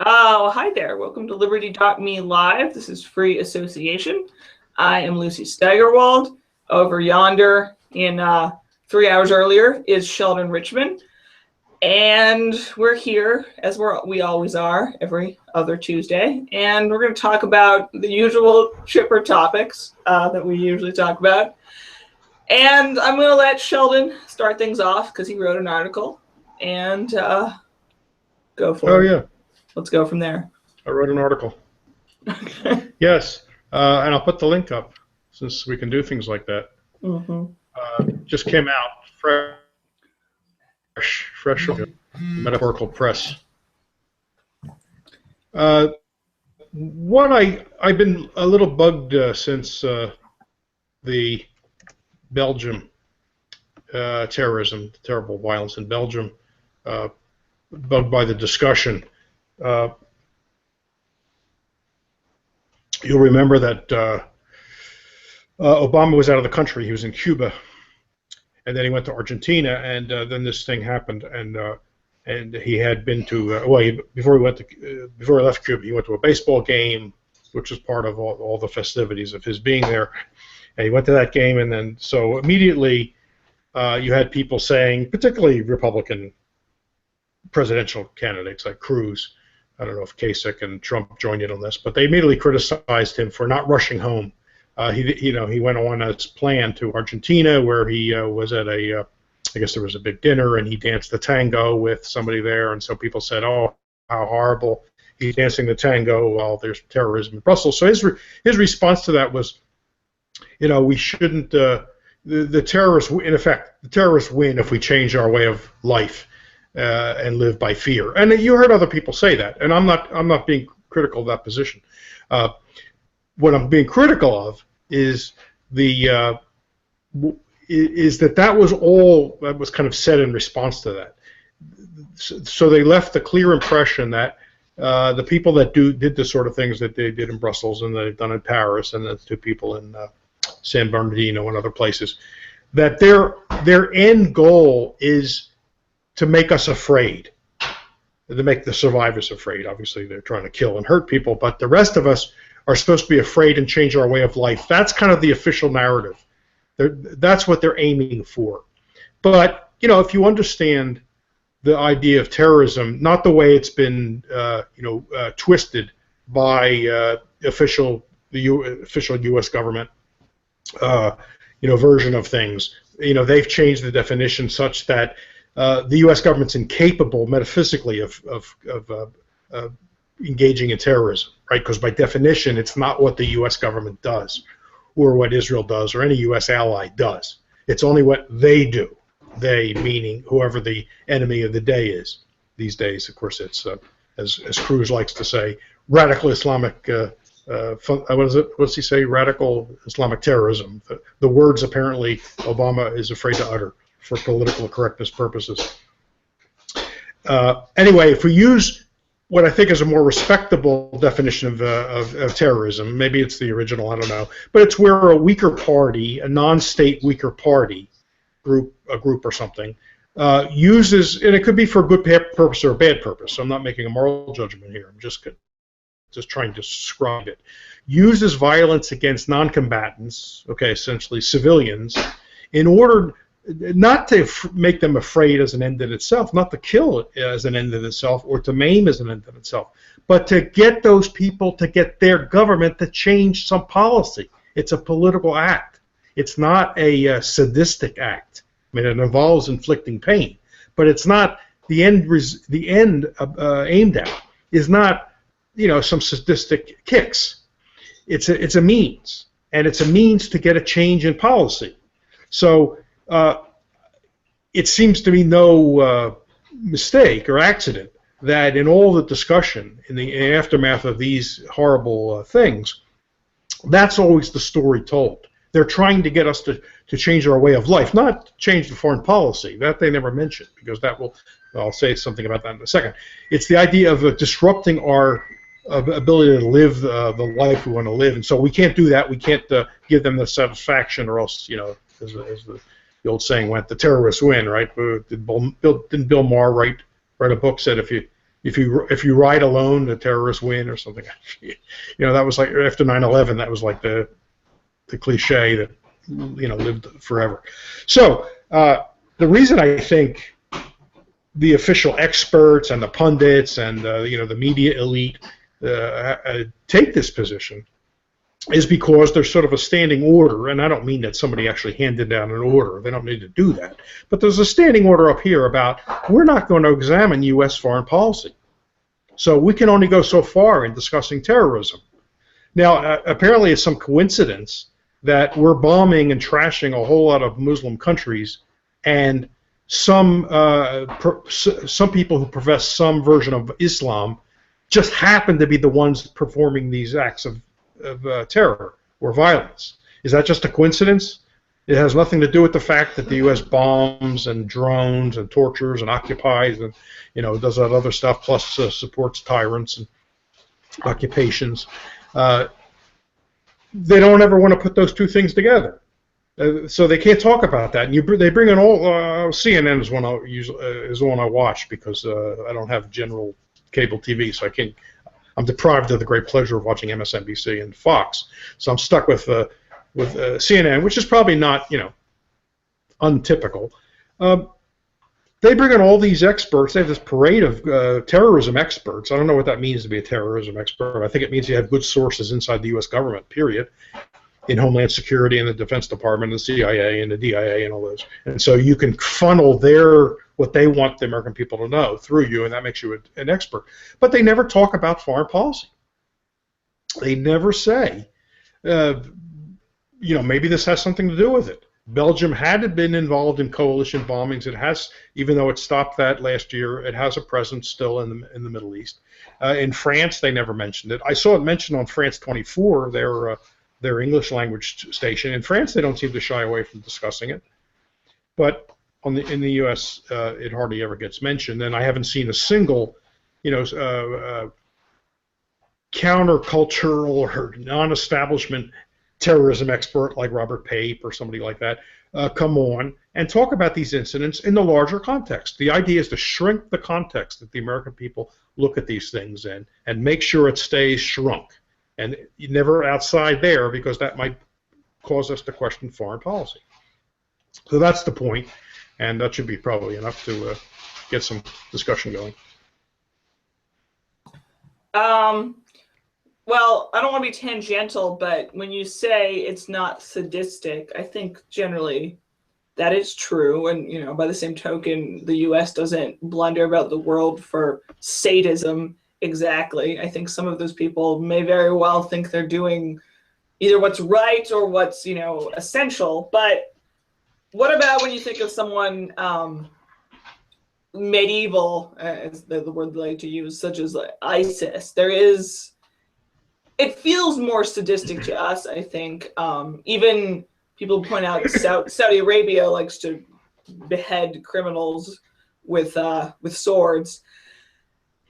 Oh, hi there. Welcome to Liberty.me Live. This is Free Association. I am Lucy Steigerwald. Over yonder, in 3 hours earlier, is Sheldon Richman. And we're here, as we always are, every other Tuesday. And we're going to talk about the usual chipper topics that we usually talk about. And I'm going to let Sheldon start things off because he wrote an article. And go for Oh, it. yeah. Let's go from there. I wrote an article. Yes, and I'll put the link up since we can do things like that. Just came out fresh from the metaphorical press. I've been a little bugged since the Belgium terrorism, the terrible violence in Belgium, bugged by the discussion. You'll remember that Obama was out of the country. He was in Cuba, and then he went to Argentina, and then this thing happened. And he had been to before he left Cuba, he went to a baseball game, which was part of all the festivities of his being there. And he went to that game, and then so immediately you had people saying, particularly Republican presidential candidates like Cruz. I don't know if Kasich and Trump joined in on this, but they immediately criticized him for not rushing home. He went on as planned to Argentina, where he was at I guess there was a big dinner, and he danced the tango with somebody there, and so people said, "Oh, how horrible! He's dancing the tango while there's terrorism in Brussels." So his response to that was, we shouldn't. The terrorists, in effect, the terrorists win if we change our way of life. And live by fear. And you heard other people say that, and I'm not being critical of that position. What I'm being critical of is that was all that was kind of said in response to that. So they left the clear impression that the people that did the sort of things that they did in Brussels and they've done in Paris, and the two people in San Bernardino and other places, that their end goal is to make us afraid, to make the survivors afraid. Obviously, they're trying to kill and hurt people, but the rest of us are supposed to be afraid and change our way of life. That's kind of the official narrative. That's what they're aiming for. But, if you understand the idea of terrorism, not the way it's been, twisted by official U.S. government, version of things. They've changed the definition such that the U.S. government's incapable metaphysically of engaging in terrorism, right? Because by definition, it's not what the U.S. government does, or what Israel does, or any U.S. ally does. It's only what they do. They, meaning whoever the enemy of the day is. These days, of course, it's as Cruz likes to say, radical Islamic. What is it? What does he say? Radical Islamic terrorism. The words apparently Obama is afraid to utter for political correctness purposes. Anyway, if we use what I think is a more respectable definition of terrorism, maybe it's the original, I don't know, but it's where a weaker party, a non-state weaker party, a group or something, uses, and it could be for a good purpose or a bad purpose, so I'm not making a moral judgment here, I'm just trying to describe it, uses violence against non-combatants, okay, essentially civilians, in order not to make them afraid as an end in itself, not to kill as an end in itself, or to maim as an end in itself, but to get those people, to get their government to change some policy. It's a political act. It's not a sadistic act. I mean, it involves inflicting pain, but it's not the end. The end aimed at is not, some sadistic kicks. It's a means, and it's a means to get a change in policy. So it seems to me no mistake or accident that in all the discussion in the aftermath of these horrible things, that's always the story told. They're trying to get us to change our way of life, not change the foreign policy. That they never mentioned, because I'll say something about that in a second. It's the idea of disrupting our ability to live the life we want to live, and so we can't do that. We can't give them the satisfaction, or else, as the old saying went, the terrorists win, right? Didn't Bill Maher write a book, said if you if you ride alone, the terrorists win or something. That was like after 9/11. That was like the cliche that lived forever. So the reason I think the official experts and the pundits and the media elite take this position is because there's sort of a standing order, and I don't mean that somebody actually handed down an order. They don't need to do that. But there's a standing order up here about we're not going to examine U.S. foreign policy. So we can only go so far in discussing terrorism. Now, apparently it's some coincidence that we're bombing and trashing a whole lot of Muslim countries, and some people who profess some version of Islam just happen to be the ones performing these acts of terror or violence. Is that just a coincidence? It has nothing to do with the fact that the U.S. bombs and drones and tortures and occupies and does that other stuff, plus supports tyrants and occupations. They don't ever want to put those two things together, so they can't talk about that. And they bring in all CNN is the one I watch because I don't have general cable TV, so I can't. I'm deprived of the great pleasure of watching MSNBC and Fox, so I'm stuck with CNN, which is probably not untypical. They bring in all these experts. They have this parade of terrorism experts. I don't know what that means to be a terrorism expert. I think it means you have good sources inside the U.S. government, period, in Homeland Security and the Defense Department, and the CIA and the DIA and all those. And so you can funnel what they want the American people to know through you, and that makes you an expert. But they never talk about foreign policy. They never say, maybe this has something to do with it. Belgium had been involved in coalition bombings. It has, even though it stopped that last year, it has a presence still in the Middle East. In France, they never mentioned it. I saw it mentioned on France 24, their English language station. In France, they don't seem to shy away from discussing it. But in the U.S., it hardly ever gets mentioned. And I haven't seen a single, countercultural or non-establishment terrorism expert like Robert Pape or somebody like that come on and talk about these incidents in the larger context. The idea is to shrink the context that the American people look at these things in and make sure it stays shrunk and never outside there, because that might cause us to question foreign policy. So that's the point, and that should be probably enough to get some discussion going. Well, I don't want to be tangential, but when you say it's not sadistic, I think generally that is true. And, by the same token, the U.S. doesn't blunder about the world for sadism exactly. I think some of those people may very well think they're doing either what's right or what's, essential. But what about when you think of someone medieval, as the word they like to use, such as ISIS? It feels more sadistic to us, I think. Even people point out Saudi Arabia likes to behead criminals with swords.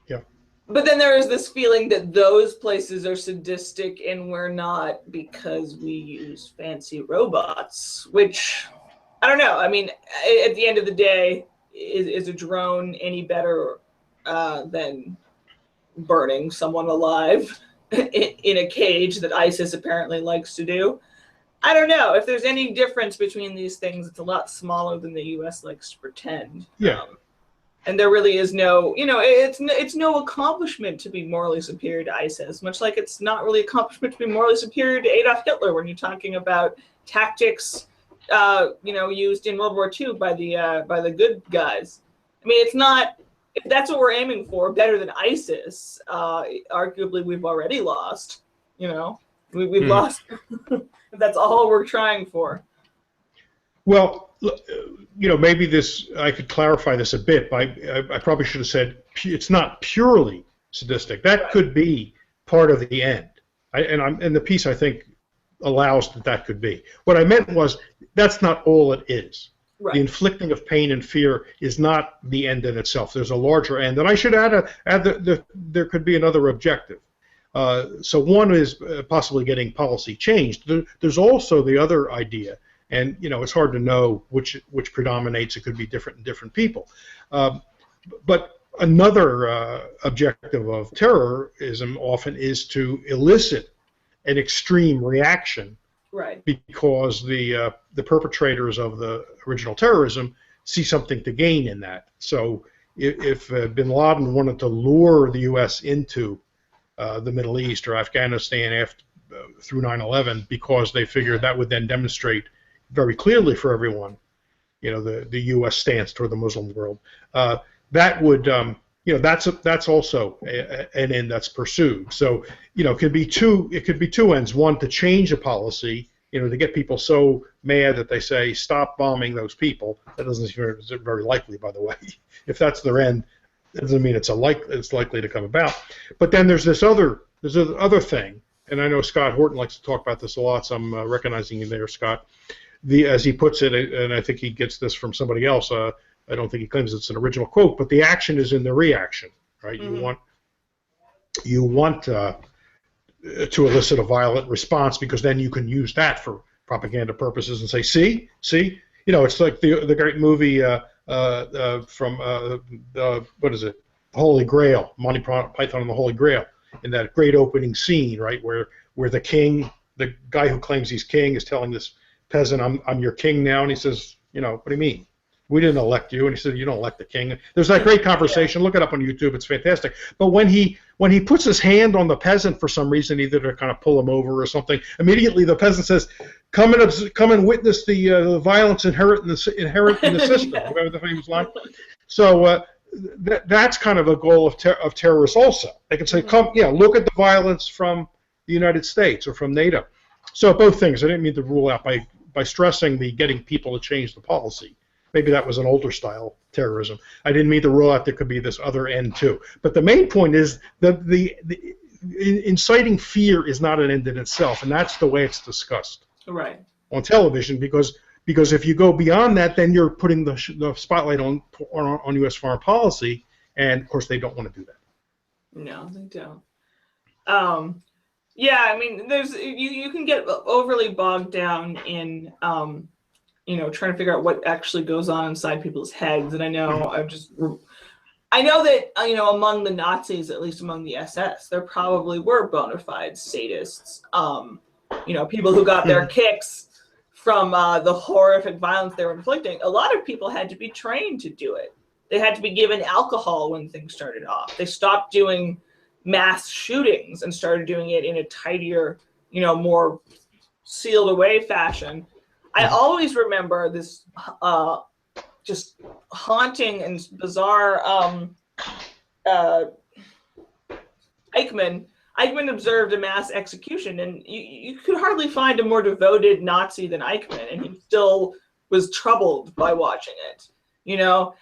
Yeah. But then there is this feeling that those places are sadistic and we're not, because we use fancy robots, which, I don't know. I mean, at the end of the day, is a drone any better than burning someone alive in a cage that ISIS apparently likes to do? I don't know. If there's any difference between these things, it's a lot smaller than the U.S. likes to pretend. Yeah. And there really is no, it's no accomplishment to be morally superior to ISIS, much like it's not really accomplishment to be morally superior to Adolf Hitler when you're talking about tactics, used in World War II by the good guys. I mean, it's not. If that's what we're aiming for, better than ISIS, arguably we've already lost. We've lost. That's all we're trying for. Well, maybe I could clarify this a bit. I probably should have said it's not purely sadistic. That could be part of the end. And the piece, I think, allows that could be. What I meant was that's not all it is. Right. The inflicting of pain and fear is not the end in itself. There's a larger end. And I should add there could be another objective. So one is possibly getting policy changed. There's also the other idea, and it's hard to know which predominates. It could be different in different people. But Another objective of terrorism often is to elicit an extreme reaction, Right. because the perpetrators of the original terrorism see something to gain in that. So if bin Laden wanted to lure the U.S. into the Middle East or Afghanistan after through 9/11, because they figured that would then demonstrate very clearly for everyone, the U.S. stance toward the Muslim world. That would, that's also an end that's pursued. So, it could be two ends. One, to change a policy, to get people so mad that they say stop bombing those people. That doesn't seem very likely, by the way. If that's their end, it doesn't mean it's likely to come about. But then there's this other thing, and I know Scott Horton likes to talk about this a lot, so I'm recognizing you there, Scott. As he puts it, and I think he gets this from somebody else. I don't think he claims it's an original quote, but the action is in the reaction, right? Mm-hmm. You want to elicit a violent response, because then you can use that for propaganda purposes and say, see, it's like the great movie from what is it, Holy Grail, Monty Python and the Holy Grail, in that great opening scene, right, where the king, the guy who claims he's king, is telling this peasant, I'm your king now, and he says, what do you mean? We didn't elect you. And he said, you don't elect the king. There's that great conversation. Look it up on YouTube. It's fantastic. But when he puts his hand on the peasant for some reason, either to kind of pull him over or something, immediately the peasant says, come and witness the violence inherent in the system. Remember the famous line? So that's kind of a goal of terrorists also. They can say, look at the violence from the United States or from NATO. So both things. I didn't mean to rule out by stressing the getting people to change the policy. Maybe that was an older style terrorism. I didn't mean to rule out there could be this other end too. But the main point is that the inciting fear is not an end in itself, and that's the way it's discussed right on television. Because if you go beyond that, then you're putting the spotlight on U.S. foreign policy, and of course they don't want to do that. No, they don't. Yeah, I mean, there's you can get overly bogged down in trying to figure out what actually goes on inside people's heads. And I know that, among the Nazis, at least among the SS, there probably were bona fide sadists, people who got their kicks from the horrific violence they were inflicting. A lot of people had to be trained to do it. They had to be given alcohol when things started off. They stopped doing mass shootings and started doing it in a tidier, more sealed away fashion. I always remember this just haunting and bizarre Eichmann observed a mass execution, and you could hardly find a more devoted Nazi than Eichmann, and he still was troubled by watching it.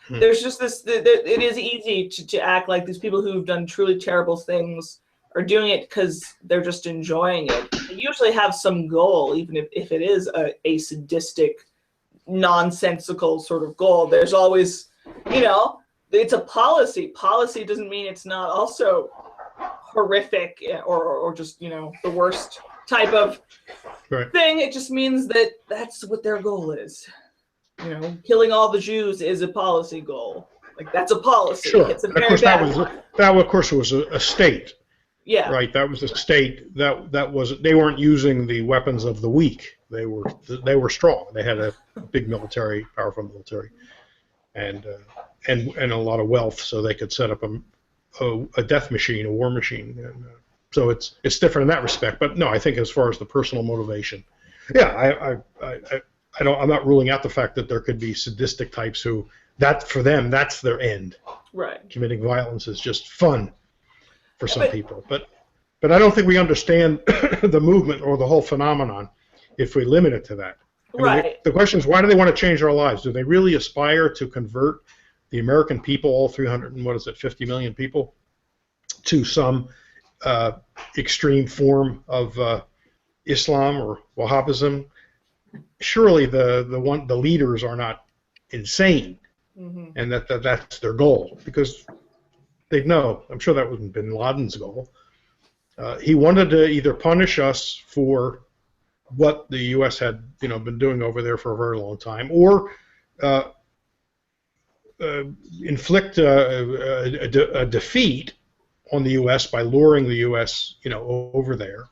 There's just this, it is easy to act like these people who've done truly terrible things are doing it because they're just enjoying it. They usually have some goal, even if it is a sadistic, nonsensical sort of goal. There's always, it's a policy. Policy doesn't mean it's not also horrific or just, the worst type of thing. It just means that that's what their goal is. Killing all the Jews is a policy goal. Like, that's a policy. Sure. It's a very bad one. That, of course, was a state. Yeah. Right. That was a state that was. They weren't using the weapons of the weak. They were strong. They had a big powerful military, and a lot of wealth, so they could set up a death machine, a war machine. And, so it's different in that respect. But no, I think as far as the personal motivation, yeah, I'm not ruling out the fact that there could be sadistic types who, that for them, that's their end. Right. Committing violence is just fun for some people. But I don't think we understand the movement or the whole phenomenon if we limit it to that. Right. The question is, why do they want to change our lives? Do they really aspire to convert the American people, all 50 million people, to some extreme form of Islam or Wahhabism? Surely the leaders are not insane, and that's their goal, because they know. I'm sure that wasn't bin Laden's goal. He wanted to either punish us for what the U.S. had been doing over there for a very long time, or inflict a defeat on the U.S. by luring the U.S. Over there,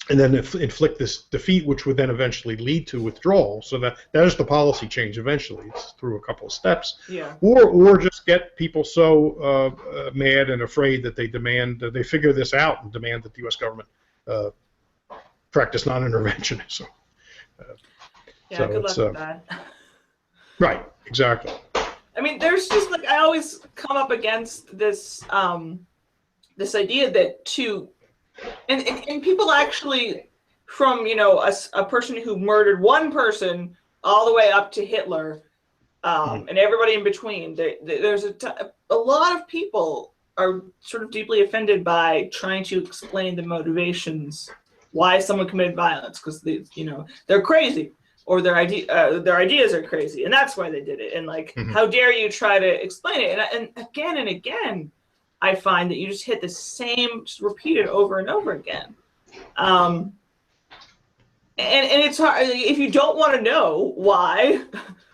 and then inflict this defeat, which would then eventually lead to withdrawal. So that is the policy change eventually. It's through a couple of steps. Yeah. Or just get people so mad and afraid that they figure this out and demand that the U.S. government practice non-interventionism. Yeah, good luck with that. Right, exactly. I mean, there's just I always come up against this this idea that and people actually, from a person who murdered one person all the way up to Hitler, and everybody in between. There's a lot of people are sort of deeply offended by trying to explain the motivations why someone committed violence, because they're crazy, or their ideas are crazy, and that's why they did it. And how dare you try to explain it? And again and again, I find that you just hit the same, just repeat it over and over again. And it's hard if you don't want to know why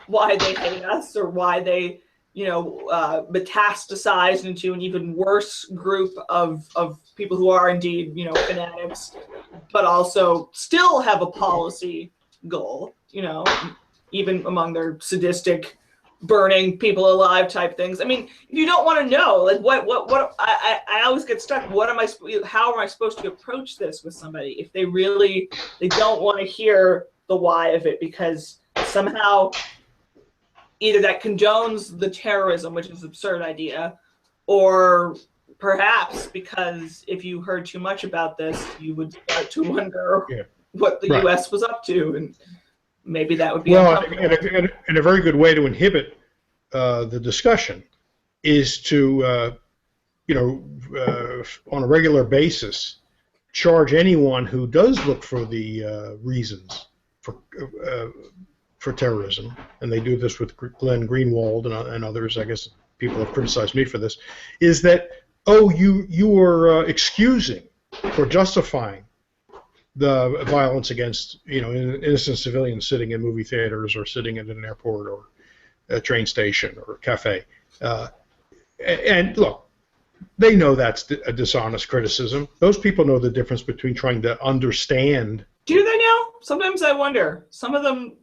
they hate us, or why they metastasize into an even worse group of people who are indeed fanatics, but also still have a policy goal, even among their sadistic, burning people alive type things. I mean, if you don't want to know, what I always get stuck. How am I supposed to approach this with somebody if they don't want to hear the why of it, because somehow either that condones the terrorism, which is an absurd idea, or perhaps because if you heard too much about this, you would start to wonder what the U.S. was up to, and maybe that would be uncomfortable. And a very good way to inhibit the discussion is to, on a regular basis, charge anyone who does look for the reasons for terrorism, and they do this with Glenn Greenwald and others. I guess people have criticized me for this. Is that you are excusing or justifying the violence against innocent civilians sitting in movie theaters or sitting in an airport or a train station or a cafe, and look, they know that's a dishonest criticism. Those people know the difference between trying to understand. Do they know? Sometimes I wonder. Some of them.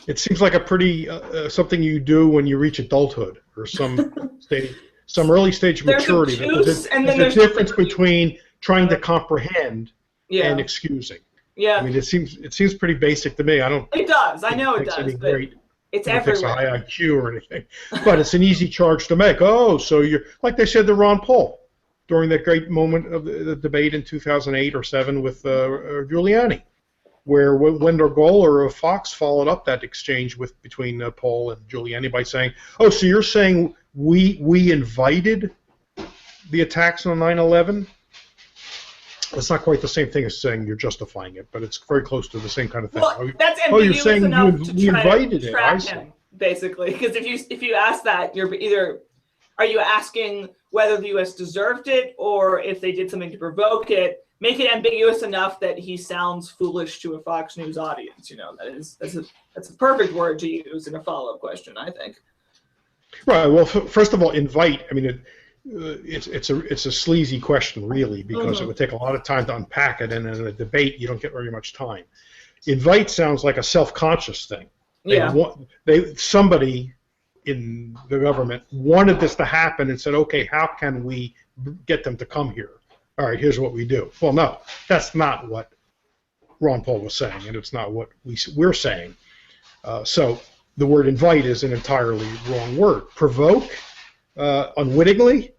It seems like a pretty something you do when you reach adulthood or some early stage of maturity. There's a difference between trying to comprehend and excusing. Yeah. I mean, it seems pretty basic to me. It does. I know it does. But it's everywhere. It takes a high IQ or anything, but it's an easy charge to make. Oh, so you're like they said to Ron Paul during that great moment of the debate in 2008 or 7 with Giuliani, where Wendell Goller of Fox followed up that exchange between Paul and Giuliani by saying, "Oh, so you're saying we invited the attacks on 9/11?" It's not quite the same thing as saying you're justifying it, but it's very close to the same kind of thing. Well, that's ambiguous you're saying enough we invited it. I see. Basically, because if you ask that, you're either are you asking whether the U.S. deserved it, or if they did something to provoke it. Make it ambiguous enough that he sounds foolish to a Fox News audience. That's a perfect word to use in a follow-up question, I think. Right. Well, first of all, invite. I mean, it's a sleazy question, really, because it would take a lot of time to unpack it, and in a debate, you don't get very much time. Invite sounds like a self-conscious thing. Somebody in the government wanted this to happen and said, okay, how can we get them to come here? All right, here's what we do. Well, no, that's not what Ron Paul was saying, and it's not what we're saying. So the word invite is an entirely wrong word. Provoke, unwittingly,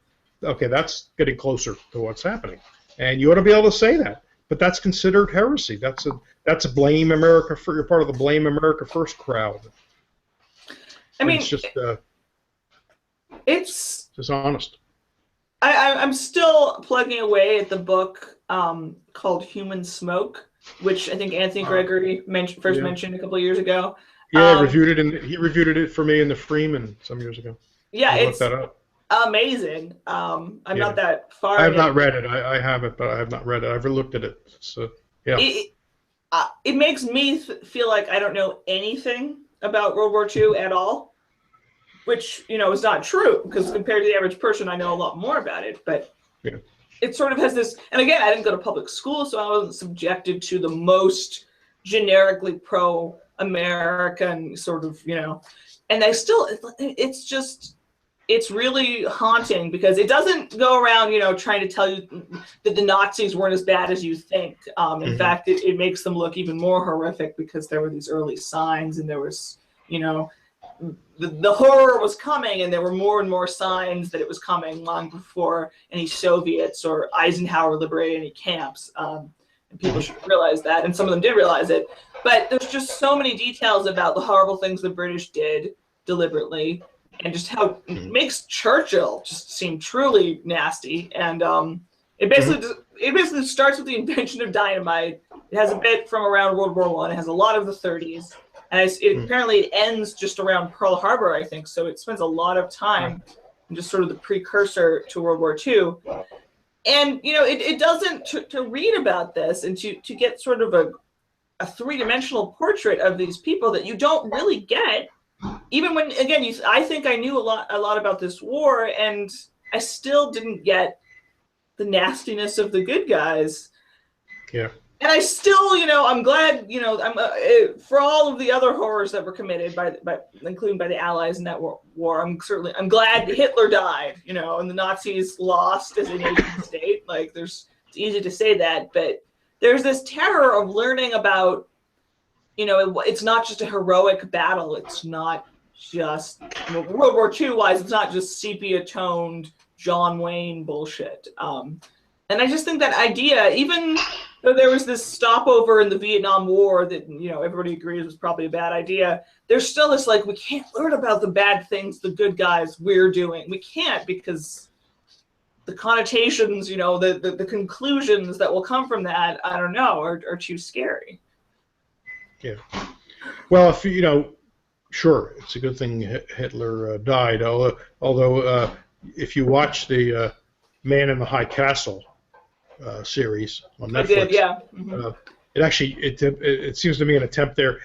okay, that's getting closer to what's happening. And you ought to be able to say that. But that's considered heresy. That's a blame America for. You're part of the blame America first crowd. I mean, it's just it's dishonest. I'm still plugging away at the book called Human Smoke, which I think Anthony Gregory mentioned a couple of years ago. Yeah, he reviewed it for me in the Freeman some years ago. Yeah, it's that up. Amazing. I'm not that far. I have not read it. I have it, but I have not read it. I've looked at it. So yeah. It makes me feel like I don't know anything about World War II at all. which, is not true, because compared to the average person, I know a lot more about it. But Yeah. it sort of has this, and again, I didn't go to public school, so I wasn't subjected to the most generically pro-American sort of, and it's really haunting, because it doesn't go around, trying to tell you that the Nazis weren't as bad as you think. In fact, it makes them look even more horrific, because there were these early signs, and there was, the horror was coming, and there were more and more signs that it was coming long before any Soviets or Eisenhower liberated any camps. And people should realize that, and some of them did realize it. But there's just so many details about the horrible things the British did deliberately, and just how it makes Churchill just seem truly nasty. And it basically starts with the invention of dynamite. It has a bit from around World War I. It has a lot of the 30s. And apparently it ends just around Pearl Harbor, I think. So it spends a lot of time in just sort of the precursor to World War II. And, it doesn't, to read about this and to get sort of a three-dimensional portrait of these people that you don't really get, even when, again, I think I knew a lot about this war, and I still didn't get the nastiness of the good guys. Yeah. And I still, I'm glad, I'm for all of the other horrors that were committed by including by the Allies in that war. I'm glad Hitler died, and the Nazis lost as a nation state. Like, it's easy to say that, but there's this terror of learning about, it's not just a heroic battle. It's not just World War II wise. It's not just sepia-toned John Wayne bullshit. And I just think that idea, even though there was this stopover in the Vietnam War that, everybody agrees was probably a bad idea, there's still this, like, we can't learn about the bad things the good guys we're doing. We can't, because the connotations, the conclusions that will come from that, I don't know, are too scary. Yeah. Well, if sure, it's a good thing Hitler died. Although if you watch the Man in the High Castle series on Netflix, I did, yeah. It seems to me an attempt there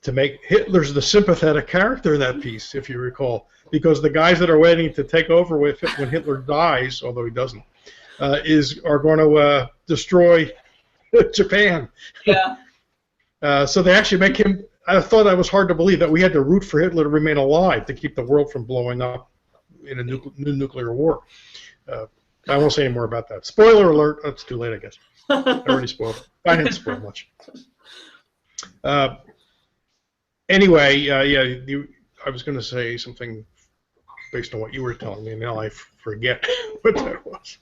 to make Hitler's the sympathetic character in that piece, if you recall, because the guys that are waiting to take over when Hitler dies, although he doesn't, are going to destroy Japan. Yeah. So they actually make him. I thought that was hard to believe, that we had to root for Hitler to remain alive to keep the world from blowing up in a new nuclear war. I won't say any more about that. Spoiler alert. Oh, it's too late, I guess. I already spoiled it. I didn't spoil much. Anyway, I was going to say something based on what you were telling me, and now I forget what that was.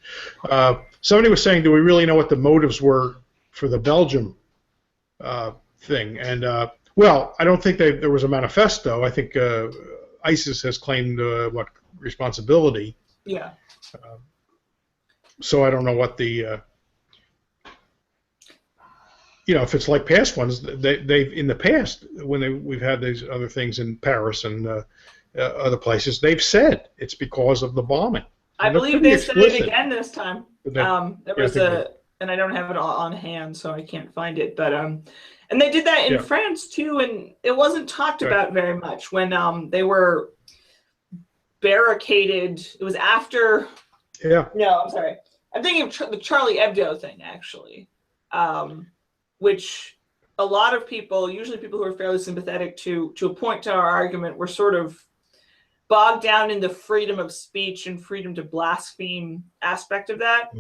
Somebody was saying, do we really know what the motives were for the Belgium thing? And, well, I don't think there was a manifesto. I think ISIS has claimed responsibility. Yeah. So I don't know what the, if it's like past ones, they've in the past, when we've had these other things in Paris and other places, they've said it's because of the bombing. I believe they said it again this time. There was and I don't have it on hand, so I can't find it. But and they did that in France too, and it wasn't talked about very much when they were barricaded. It was after. Yeah. No, I'm sorry. I'm thinking of the Charlie Hebdo thing, actually, which a lot of people, usually people who are fairly sympathetic to a point to our argument, were sort of bogged down in the freedom of speech and freedom to blaspheme aspect of that.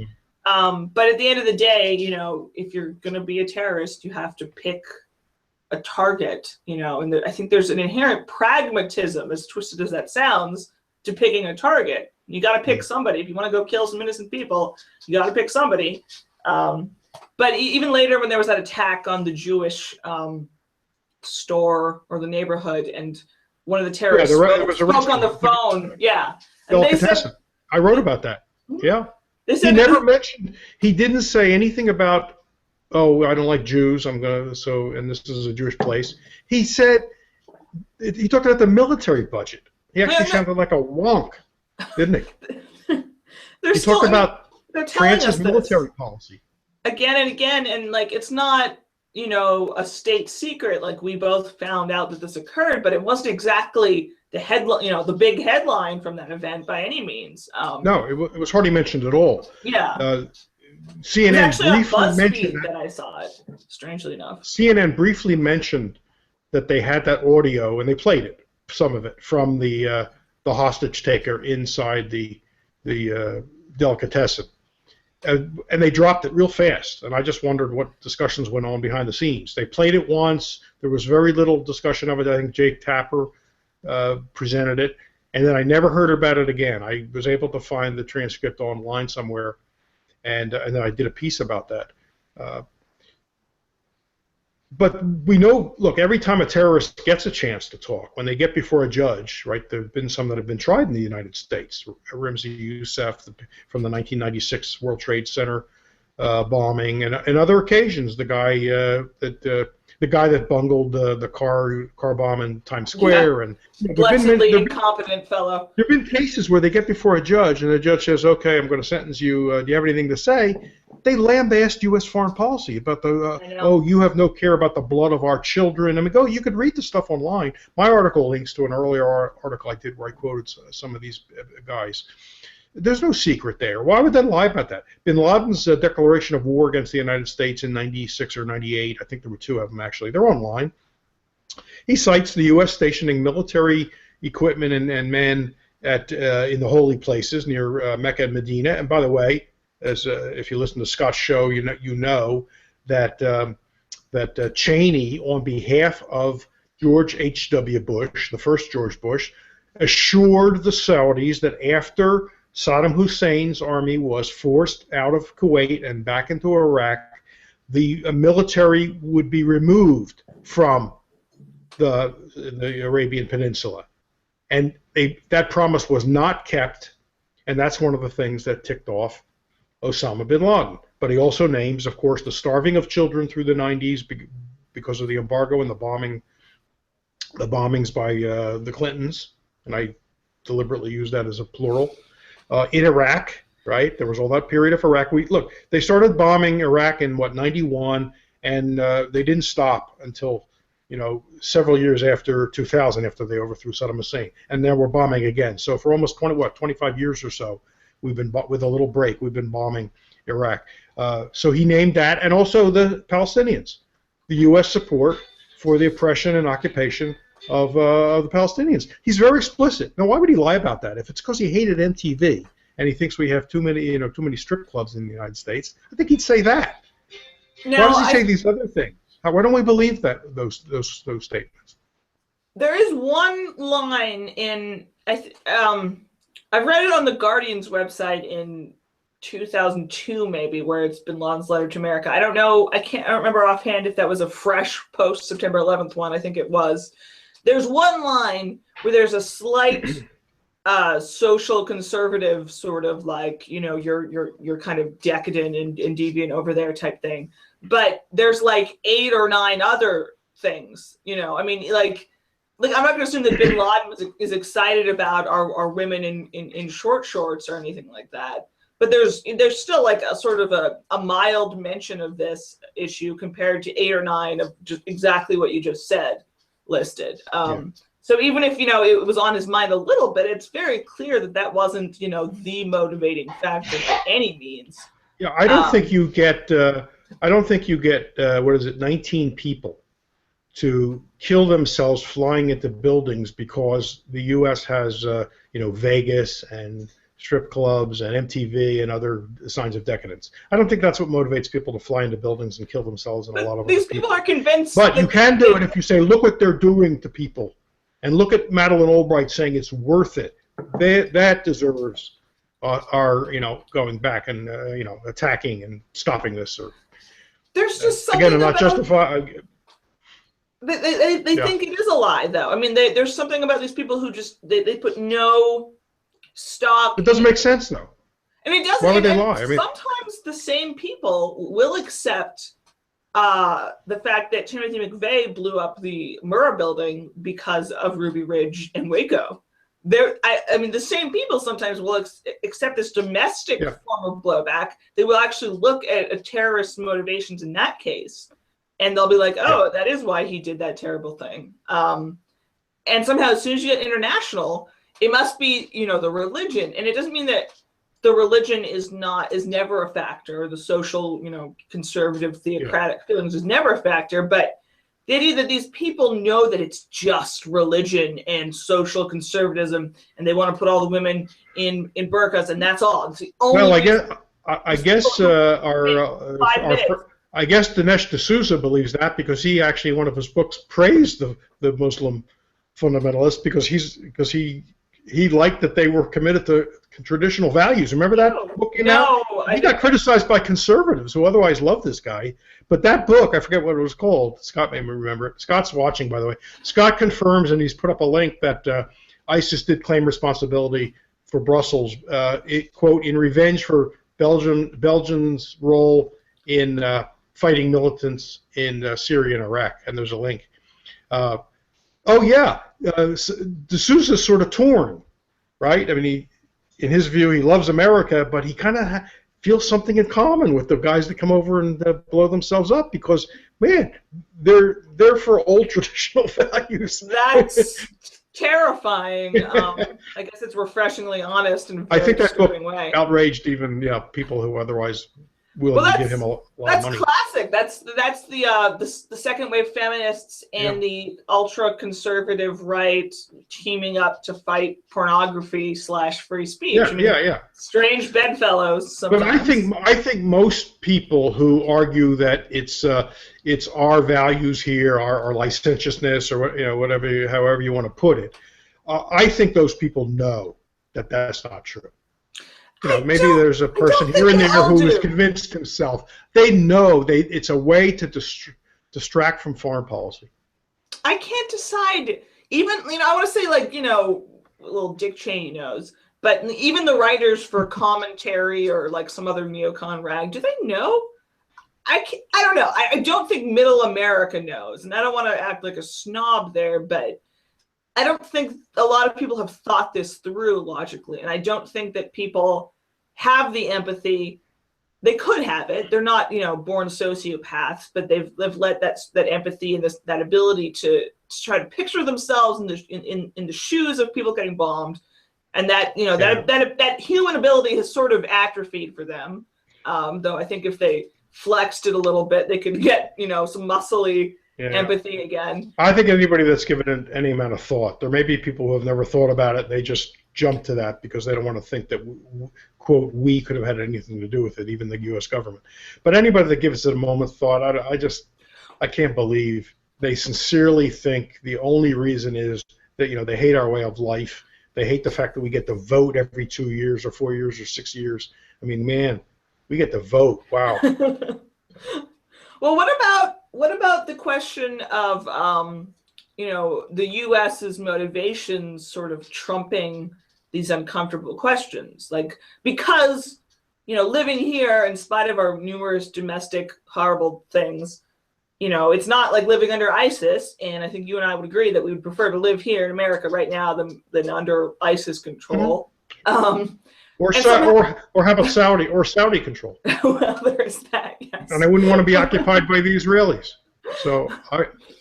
But at the end of the day, if you're going to be a terrorist, you have to pick a target, and I think there's an inherent pragmatism, as twisted as that sounds, to picking a target. You got to pick somebody. If you want to go kill some innocent people, you got to pick somebody. But even later, when there was that attack on the Jewish store or the neighborhood, and one of the terrorists spoke on the phone. Yeah. And they said, I wrote about that. Yeah. They said he didn't say anything about, oh, I don't like Jews, and this is a Jewish place. He talked about the military budget. He actually sounded like a wonk, didn't he? He talked about France's military policy. Again and again, and it's not, a state secret. We both found out that this occurred, but it wasn't exactly headline, the big headline from that event by any means. No, it was hardly mentioned at all. Yeah. It was CNN actually on briefly mentioned BuzzFeed that I saw it, strangely enough. CNN briefly mentioned that they had that audio, and they played it, some of it, from the hostage taker inside the delicatessen. And they dropped it real fast, and I just wondered what discussions went on behind the scenes. They played it once. There was very little discussion of it. I think Jake Tapper presented it, and then I never heard about it again. I was able to find the transcript online somewhere, and then I did a piece about that. But we know, look, every time a terrorist gets a chance to talk, when they get before a judge, right, there have been some that have been tried in the United States. Ramzi Youssef from the 1996 World Trade Center bombing, and other occasions, the guy that bungled the car bomb in Times Square, and blessedly incompetent fellow. There have been cases where they get before a judge, and the judge says, "Okay, I'm going to sentence you. Do you have anything to say?" They lambast U.S. foreign policy about you have no care about the blood of our children. I mean, you could read the stuff online. My article links to an earlier article I did where I quoted some of these guys. There's no secret there. Why would they lie about that? Bin Laden's declaration of war against the United States in 96 or 98, I think there were two of them actually, they're online. He cites the U.S. stationing military equipment and men in the holy places near Mecca and Medina. And by the way, if you listen to Scott's show, you know that Cheney, on behalf of George H.W. Bush, the first George Bush, assured the Saudis that after Saddam Hussein's army was forced out of Kuwait and back into Iraq, the military would be removed from the Arabian Peninsula. And that promise was not kept, and that's one of the things that ticked off Osama bin Laden. But he also names, of course, the starving of children through the 90s because of the embargo and the bombings by the Clintons, and I deliberately use that as a plural. In Iraq, right? There was all that period of Iraq. Look, they started bombing Iraq in 91, and they didn't stop until several years after 2000, after they overthrew Saddam Hussein, and now we're bombing again. So for almost 25 years or so, we've been, with a little break, we've been bombing Iraq. So he named that, and also the Palestinians, the U.S. support for the oppression and occupation of the Palestinians. He's very explicit. Now, why would he lie about that? If it's because he hated MTV and he thinks we have too many strip clubs in the United States, I think he'd say that. Why does he say these other things? Why don't we believe that those statements? There is one line in I've read it on the Guardian's website in 2002 maybe, where it's Bin Laden's letter to America. I don't know. I don't remember offhand if that was a fresh post September 11th one. I think it was. There's one line where there's a slight social conservative sort of like, you're kind of decadent and deviant over there type thing. But there's like 8 or 9 other things, I mean, like I'm not going to assume that Bin Laden is excited about our women in short shorts or anything like that. But there's still like a sort of a mild mention of this issue compared to 8 or 9 of just exactly what you just said listed. So even if, it was on his mind a little bit, it's very clear that wasn't, the motivating factor by any means. Yeah, I don't think you get, what is it, 19 people to kill themselves flying into buildings because the U.S. has, Vegas and strip clubs and MTV and other signs of decadence. I don't think that's what motivates people to fly into buildings and kill themselves and a lot of these people are convinced. But you can do it if you say, look what they're doing to people. And look at Madeleine Albright saying it's worth it. That deserves our, going back and, attacking and stopping this. Or there's just something again, I'm not justifying. They think it is a lie, though. I mean, there's something about these people who just they put no stock. It doesn't make sense, though. And it doesn't. Why would they lie? I mean, sometimes the same people will accept the fact that Timothy McVeigh blew up the Murrah building because of Ruby Ridge and Waco. I mean, the same people sometimes will accept this domestic form of blowback. They will actually look at a terrorist motivations in that case, and they'll be like, "Oh, that is why he did that terrible thing." And somehow, as soon as you get international, it must be, the religion. And it doesn't mean that the religion is never a factor. The social, conservative, theocratic feelings is never a factor. But the idea that these people know that it's just religion and social conservatism, and they want to put all the women in burqas, and that's all. It's the only. Well, I guess I guess Dinesh D'Souza believes that, because he actually, in one of his books, praised the Muslim fundamentalists because he liked that they were committed to traditional values. Remember that book? He got criticized by conservatives who otherwise loved this guy. But that book, I forget what it was called. Scott may remember it. Scott's watching, by the way. Scott confirms, and he's put up a link, that ISIS did claim responsibility for Brussels, quote, in revenge for Belgium's role in fighting militants in Syria and Iraq. And there's a link. D'Souza's sort of torn, right? I mean, in his view, he loves America, but he kind of feels something in common with the guys that come over and blow themselves up, because, man, they're for old traditional values. That's terrifying. I guess it's refreshingly honest and very I think that book way. outraged even people who otherwise willing to give him a lot of money. That's classic. That's the second wave feminists and the ultra conservative right teaming up to fight pornography / free speech. Strange bedfellows sometimes. But I think most people who argue that it's our values here, our licentiousness, or whatever, however you want to put it, I think those people know that that's not true. Maybe there's a person here and there who is convinced himself. They know it's a way to distract from foreign policy. I can't decide. Even, I want to say, little Dick Cheney knows, but even the writers for commentary or some other neocon rag, do they know? I don't know. I don't think middle America knows, and I don't want to act like a snob there, but I don't think a lot of people have thought this through logically, and I don't think that people have the empathy. They could have it. They're not, born sociopaths, but they've let that empathy and that ability to try to picture themselves in the shoes of people getting bombed, and that that human ability has sort of atrophied for them. Though I think if they flexed it a little bit, they could get some muscly empathy again. I think anybody that's given it any amount of thought, there may be people who have never thought about it. They just jump to that because they don't want to think that, quote, we could have had anything to do with it, even the U.S. government. But anybody that gives it a moment's thought, I can't believe they sincerely think the only reason is that they hate our way of life. They hate the fact that we get to vote every 2 years or 4 years or 6 years. I mean, man, we get to vote. Wow. Well, what about the question of the U.S.'s motivations sort of trumping these uncomfortable questions? Because living here, in spite of our numerous domestic horrible things, it's not like living under ISIS. And I think you and I would agree that we would prefer to live here in America right now than under ISIS control. Mm-hmm. Or have a Saudi control. Well, there's that. Yes. And I wouldn't want to be occupied by the Israelis. So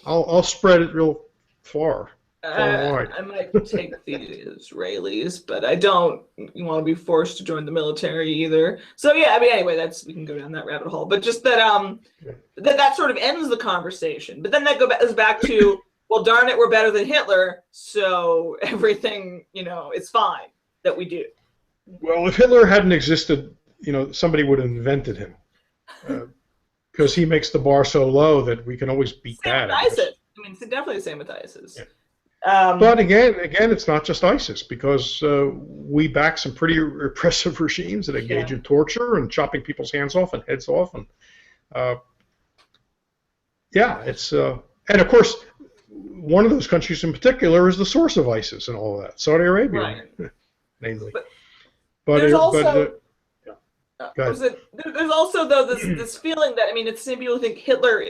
I'll spread it real far. I might take the Israelis, but I don't want to be forced to join the military either. So anyway, we can go down that rabbit hole. But just that that sort of ends the conversation. But then that goes back to, well, darn it, we're better than Hitler, so everything it's fine that we do. Well, if Hitler hadn't existed, somebody would have invented him, because he makes the bar so low that we can always beat that. ISIS. I mean, it's definitely the same with ISIS. Yeah. But again, it's not just ISIS, because we back some pretty repressive regimes that engage in torture and chopping people's hands off and heads off, and it's and of course, one of those countries in particular is the source of ISIS and all of that, Saudi Arabia, namely. But there's also there's also though this feeling that, it's the same people who think Hitler.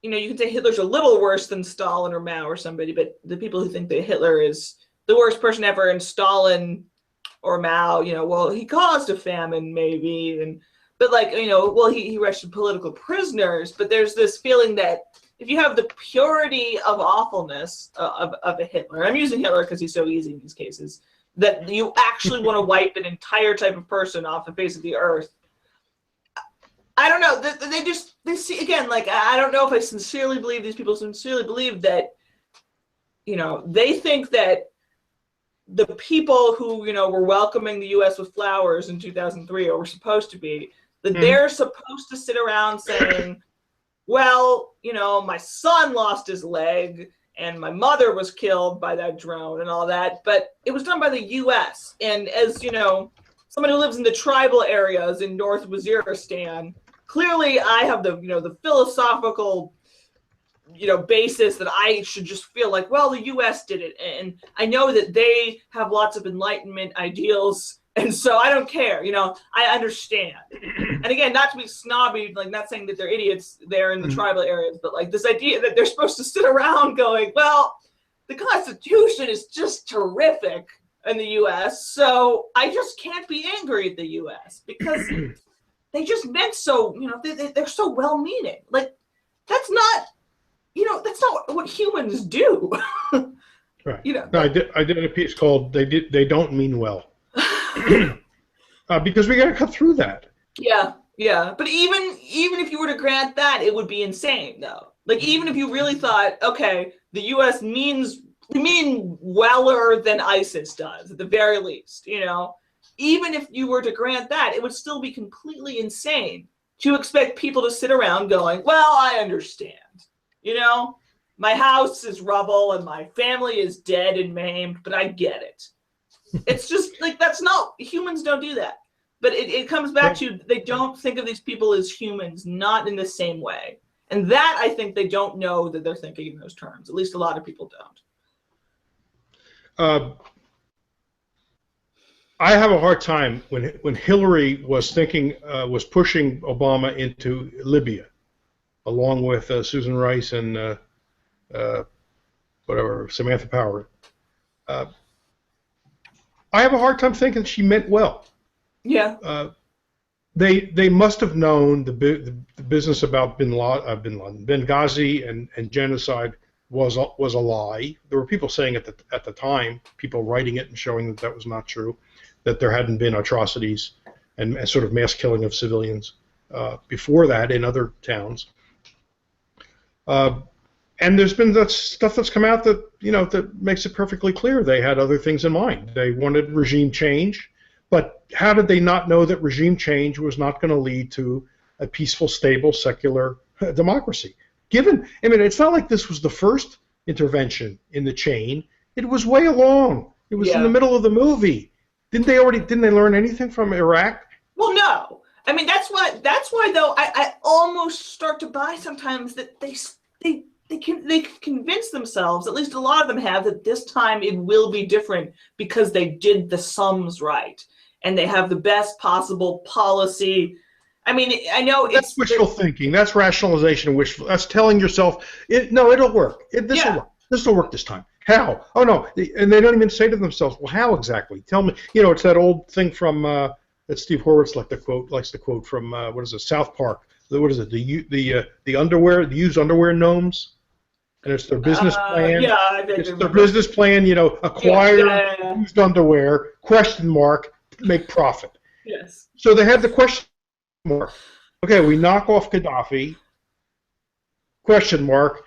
You can say Hitler's a little worse than Stalin or Mao or somebody, but the people who think that Hitler is the worst person ever and Stalin or Mao, well, he caused a famine maybe, but he arrested political prisoners. But there's this feeling that if you have the purity of awfulness of a Hitler, I'm using Hitler because he's so easy in these cases, that you actually want to wipe an entire type of person off the face of the earth. I don't know. They see, again, like, I don't know if I sincerely believe these people sincerely believe that, you know, they think that the people who, you know, were welcoming the U.S. with flowers in 2003, or were supposed to be, that they're supposed to sit around saying, well, you know, my son lost his leg and my mother was killed by that drone and all that, but it was done by the U.S. And as, you know, someone who lives in the tribal areas in North Waziristan, clearly I have the, you know, the philosophical, you know, basis that I should just feel like, well, the U.S. did it, and I know that they have lots of Enlightenment ideals, and so I don't care, you know, I understand. And again, not to be snobby, like, not saying that they're idiots there in the tribal areas, but like this idea that they're supposed to sit around going, well, the Constitution is just terrific in the U.S., so I just can't be angry at the U.S. because they just meant so, you know, they're so well-meaning. Like, that's not, you know, that's not what humans do. Right. You know, no, I did a piece called "They Don't Mean Well," because we got to cut through that. Yeah, yeah. But even if you were to grant that, it would be insane, though. Like, even if you really thought, okay, the U.S. mean weller than ISIS does, at the very least, you know, even if you were to grant that, it would still be completely insane to expect people to sit around going, well, I understand. You know, my house is rubble and my family is dead and maimed, but I get it. It's just like, that's not, humans don't do that. But it comes back to, they don't think of these people as humans, not in the same way. And that, I think, they don't know that they're thinking in those terms. At least a lot of people don't. I have a hard time when Hillary was pushing Obama into Libya, along with Susan Rice and Samantha Power. I have a hard time thinking she meant well. Yeah. They must have known the business about Benghazi and genocide was a lie. There were people saying at the time, people writing it and showing that was not true, that there hadn't been atrocities and sort of mass killing of civilians before that in other towns. And there's been that stuff that's come out that, you know, that makes it perfectly clear they had other things in mind. They wanted regime change, but how did they not know that regime change was not going to lead to a peaceful, stable, secular democracy? I mean, it's not like this was the first intervention in the chain. It was way along. It was in the middle of the movie. Didn't they learn anything from Iraq? Well, no. I mean, that's why though I almost start to buy sometimes that they convince themselves, at least a lot of them have, that this time it will be different because they did the sums right and they have the best possible policy. I mean, I know that's wishful thinking. That's rationalization. Wishful. That's telling yourself, it'll work. This will work. This will work this time. How? Oh no! And they don't even say to themselves, well, how exactly? Tell me. You know, it's that old thing from that Steve Horwitz likes to quote from what is it? South Park. What is it? The underwear, the used underwear gnomes. And it's their business plan. It's their business plan, you know, acquire used underwear, question mark, make profit. Yes. So they had the question mark. Okay, we knock off Gaddafi, question mark,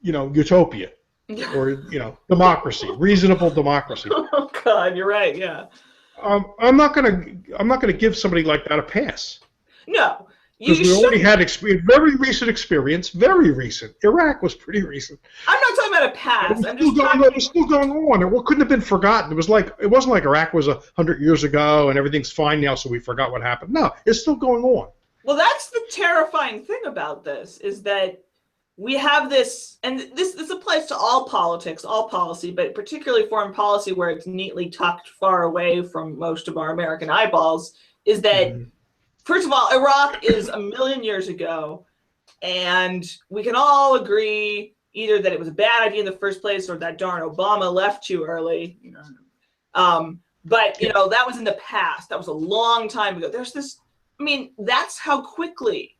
you know, utopia. Or, you know, democracy, reasonable democracy. Oh God, you're right, yeah. I'm not gonna give somebody like that a pass. No. Because we already had very recent experience. Very recent. Iraq was pretty recent. I'm not talking about a pass. It was still going on. It couldn't have been forgotten. It wasn't like Iraq was 100 years ago and everything's fine now, so we forgot what happened. No, it's still going on. Well, that's the terrifying thing about this, is that we have this, and this applies to all politics, all policy, but particularly foreign policy, where it's neatly tucked far away from most of our American eyeballs, is that. First of all, Iraq is 1,000,000 years ago, and we can all agree either that it was a bad idea in the first place or that darn Obama left too early. You know, but you know, that was in the past. That was a long time ago. There's this. I mean, that's how quickly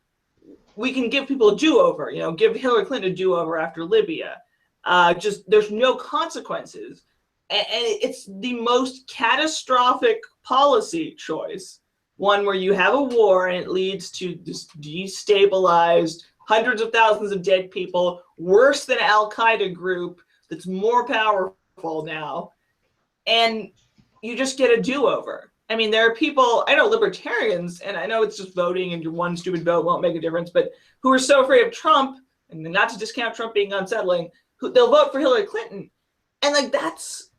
we can give people a do-over, give Hillary Clinton a do-over after Libya. Just there's no consequences. And it's the most catastrophic policy choice, one where you have a war and it leads to this destabilized hundreds of thousands of dead people, worse than an Al-Qaeda group that's more powerful now, and you just get a do-over. I mean, there are people, I know libertarians, and I know it's just voting and your one stupid vote won't make a difference, but who are so afraid of Trump, and not to discount Trump being unsettling, they'll vote for Hillary Clinton. And like that's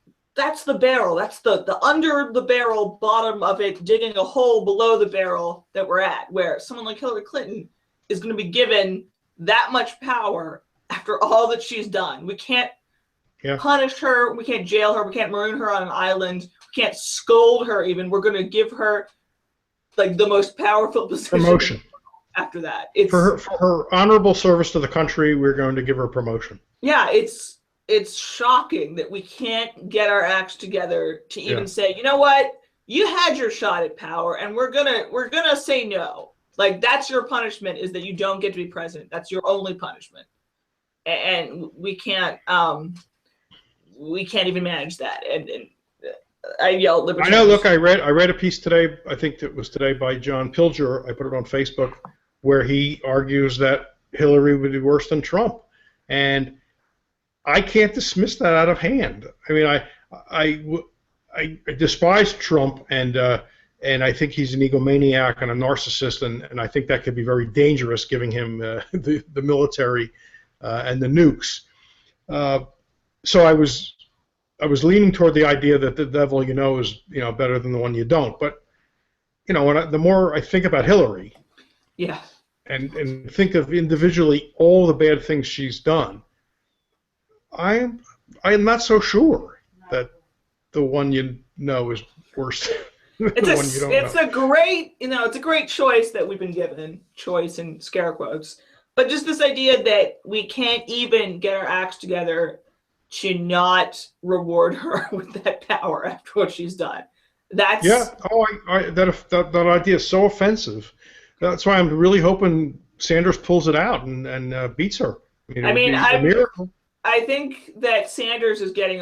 the barrel. That's the under the barrel bottom of it, digging a hole below the barrel that we're at, where someone like Hillary Clinton is going to be given that much power after all that she's done. We can't punish her. We can't jail her. We can't maroon her on an island. We can't scold her even. We're going to give her like the most powerful position. Promotion. After that. For her honorable service to the country, we're going to give her a promotion. Yeah, it's shocking that we can't get our acts together to even say, you know what, you had your shot at power, and we're gonna say no. Like that's your punishment, is that you don't get to be president. That's your only punishment, and we can't even manage that. And I yelled liberty. I know. Look, I read a piece today. I think it was today by John Pilger. I put it on Facebook, where he argues that Hillary would be worse than Trump, and I can't dismiss that out of hand. I mean, I despise Trump, and I think he's an egomaniac and a narcissist, and I think that could be very dangerous, giving him the military and the nukes. So I was leaning toward the idea that the devil is better than the one you don't. But the more I think about Hillary, and think of individually all the bad things she's done, I am not so sure that the one you know is worse than the one you don't know. It's a great choice that we've been given, choice in scare quotes. But just this idea that we can't even get our acts together to not reward her with that power after what she's done. That's that idea is so offensive. That's why I'm really hoping Sanders pulls it out and beats her. I mean, a miracle. I think that Sanders is getting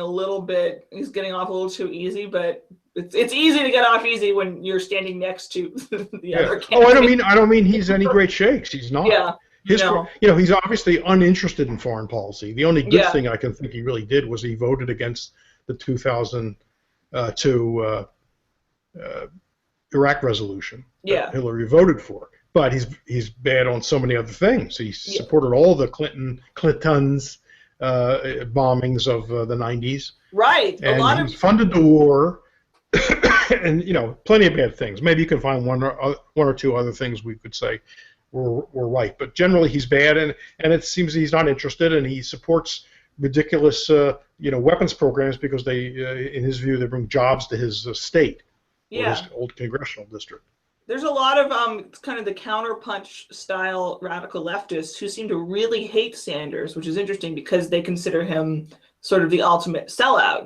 he's getting off a little too easy, but it's easy to get off easy when you're standing next to the other candidate. I don't mean he's any great shakes. He's not. Yeah. He's obviously uninterested in foreign policy. The only good thing I can think he really did was he voted against the 2002 Iraq resolution that Hillary voted for. But he's bad on so many other things. He supported all the Clintons bombings of the 90s. Right. And he funded the war, and plenty of bad things. Maybe you can find one or two other things we could say were right, but generally he's bad, and it seems he's not interested, and he supports ridiculous weapons programs because they, in his view, they bring jobs to his state, or his old congressional district. There's a lot of kind of the counterpunch style radical leftists who seem to really hate Sanders, which is interesting because they consider him sort of the ultimate sellout,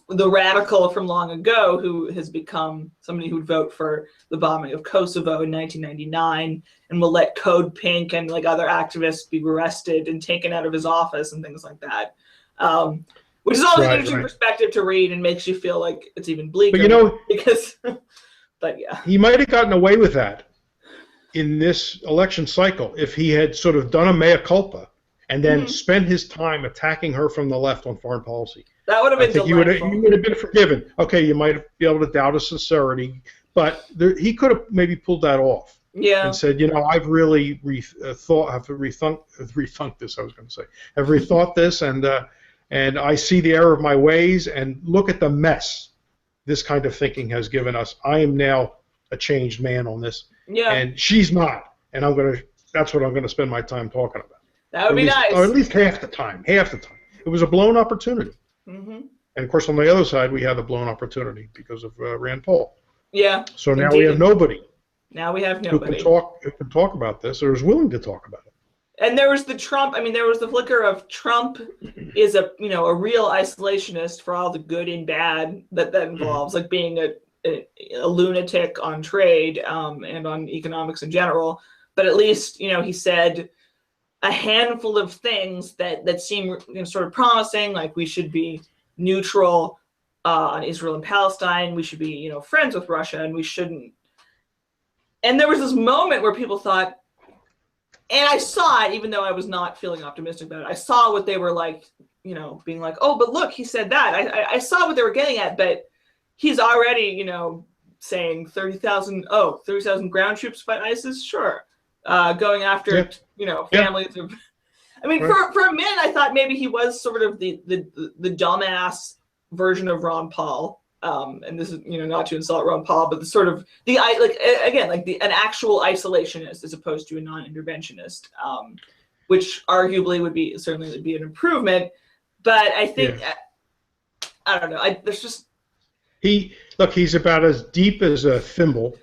the radical from long ago who has become somebody who would vote for the bombing of Kosovo in 1999 and will let Code Pink and like other activists be arrested and taken out of his office and things like that. Which is always an interesting perspective to read and makes you feel like it's even bleaker. But but he might have gotten away with that in this election cycle if he had sort of done a mea culpa and then spent his time attacking her from the left on foreign policy. That would have been delightful. He would have been forgiven. Okay, you might be able to doubt his sincerity, but he could have maybe pulled that off. Yeah. And said, I've really rethunk this. I've rethought this, and I see the error of my ways, and look at the mess this kind of thinking has given us. I am now a changed man on this, and she's not, and that's what I'm going to spend my time talking about. That would be nice. Or at least half the time. It was a blown opportunity. Mm-hmm. And of course, on the other side, we had a blown opportunity because of Rand Paul. Yeah. So now we have nobody. Now we have nobody who can talk about this or is willing to talk about it. And there was the Trump. I mean, there was the flicker of Trump is a real isolationist for all the good and bad that involves, like being a lunatic on trade and on economics in general. but at least, he said a handful of things that seem sort of promising, like we should be neutral on Israel and Palestine, we should be, friends with Russia, and we shouldn't. And there was this moment where people thought, and I saw it, even though I was not feeling optimistic about it, I saw what they were like, being like, oh, but look, he said that. I saw what they were getting at, but he's already, saying 30,000 ground troops fight ISIS, sure. Going after, families of. I mean, right. for a minute, I thought maybe he was sort of the dumbass version of Ron Paul. And this is, not to insult Ron Paul, but an actual isolationist as opposed to a non-interventionist, which arguably would certainly be an improvement. But I think, I don't know. There's just. He's about as deep as a thimble.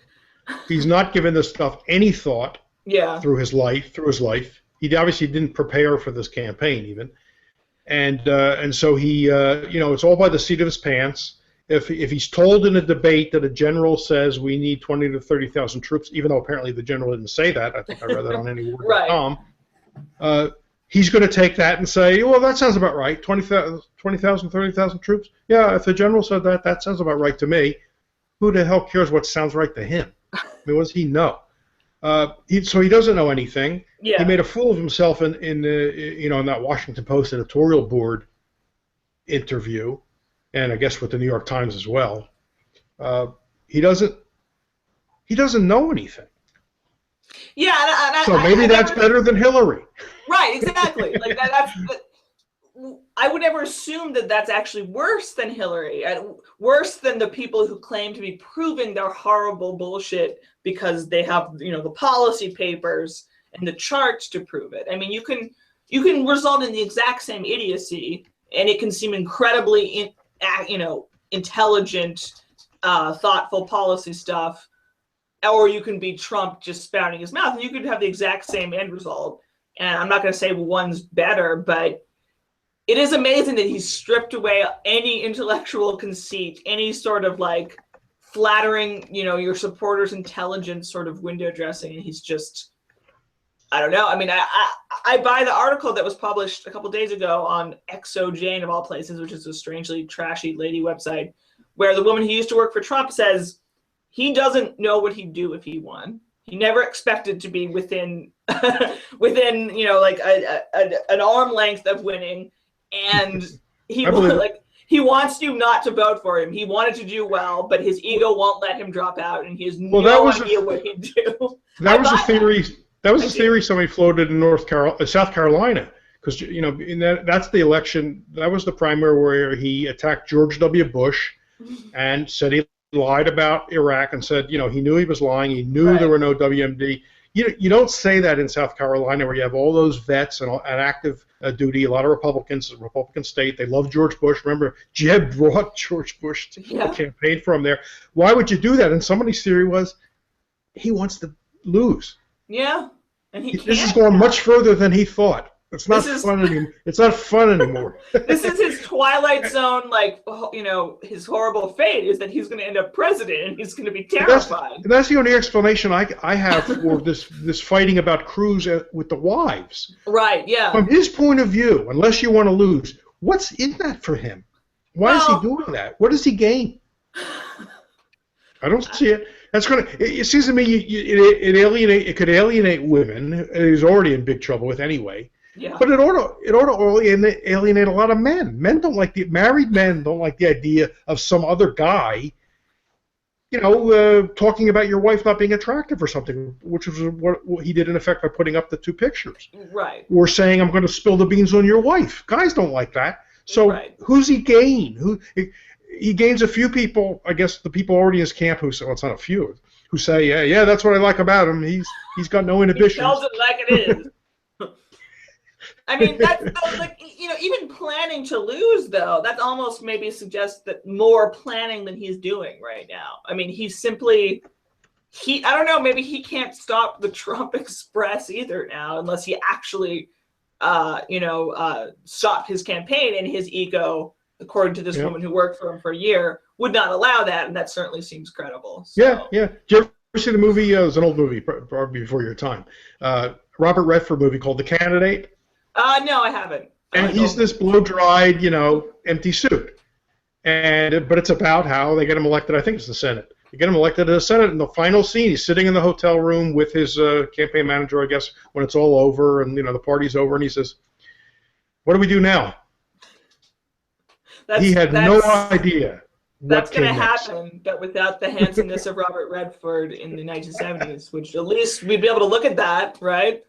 He's not given this stuff any thought. Yeah. Through his life. He obviously didn't prepare for this campaign even, and so he, it's all by the seat of his pants. If he's told in a debate that a general says we need 20 to 30,000 troops, even though apparently the general didn't say that, I think I read that on anyword.com, he's going to take that and say, well, that sounds about right, 20,000, 30,000 troops. Yeah, if the general said that, that sounds about right to me. Who the hell cares what sounds right to him? I mean, what does he know? So he doesn't know anything. Yeah. He made a fool of himself in that Washington Post editorial board interview, and I guess with the New York Times as well. He doesn't know anything. Yeah, so maybe that's better than Hillary. Right, exactly. Like I would never assume that that's actually worse than Hillary, worse than the people who claim to be proving their horrible bullshit because they have, the policy papers and the charts to prove it. I mean, you can result in the exact same idiocy, and it can seem incredibly, intelligent, thoughtful policy stuff, or you can be Trump just spouting his mouth, and you could have the exact same end result. And I'm not going to say one's better, but it is amazing that he's stripped away any intellectual conceit, any sort of flattering, your supporters' intelligence sort of window dressing, and he's just, I don't know. I mean, I buy the article that was published a couple days ago on XOJane of all places, which is a strangely trashy lady website, where the woman who used to work for Trump says he doesn't know what he'd do if he won. He never expected to be within an arm length of winning, and he wants you not to vote for him. He wanted to do well, but his ego won't let him drop out, and he has no idea what he'd do. That was a theory. That was a theory somebody floated in South Carolina, because that's the election. That was the primary where he attacked George W. Bush, and said he lied about Iraq, and said he knew he was lying. He knew there were no WMD. You don't say that in South Carolina, where you have all those vets and active duty. A lot of Republicans, Republican state, they love George Bush. Remember, Jeb brought George Bush to campaign for him there. Why would you do that? And somebody's theory was he wants to lose. Yeah, and this is going much further than he thought. It's not fun anymore. It's not fun anymore. This is his Twilight Zone, his horrible fate is that he's going to end up president, and he's going to be terrified. That's the only explanation I have for this fighting about Cruz with the wives. Right. Yeah. From his point of view, unless you want to lose, what's in that for him? Why is he doing that? What does he gain? I don't see it. That's going to. It seems to me it could alienate women. He's already in big trouble with anyway. Yeah. But it ought to alienate a lot of men. Married men don't like the idea of some other guy, talking about your wife not being attractive or something, which was what he did in effect by putting up the two pictures. Right. Or saying, I'm going to spill the beans on your wife. Guys don't like that. So who's he gain? He gains a few people, I guess the people already in his camp who say, well, it's not a few, who say, yeah, that's what I like about him. He's got no inhibitions. He tells it like it is. I mean, that's even planning to lose, though, that almost maybe suggests that more planning than he's doing right now. I mean, he's simply, I don't know, maybe he can't stop the Trump Express either now, unless he actually, stopped his campaign, and his ego, according to this woman who worked for him for a year, would not allow that, and that certainly seems credible. So. Yeah. Do you see the movie? It was an old movie, probably before your time. Robert Redford movie called The Candidate. No, I haven't. And he's this blow-dried, empty suit. But it's about how they get him elected. I think it's the Senate. They get him elected to the Senate. In the final scene, he's sitting in the hotel room with his campaign manager, I guess, when it's all over and the party's over, and he says, "What do we do now?" He had no idea. That's going to happen, but without the handsomeness of Robert Redford in the 1970s, which at least we'd be able to look at that, right?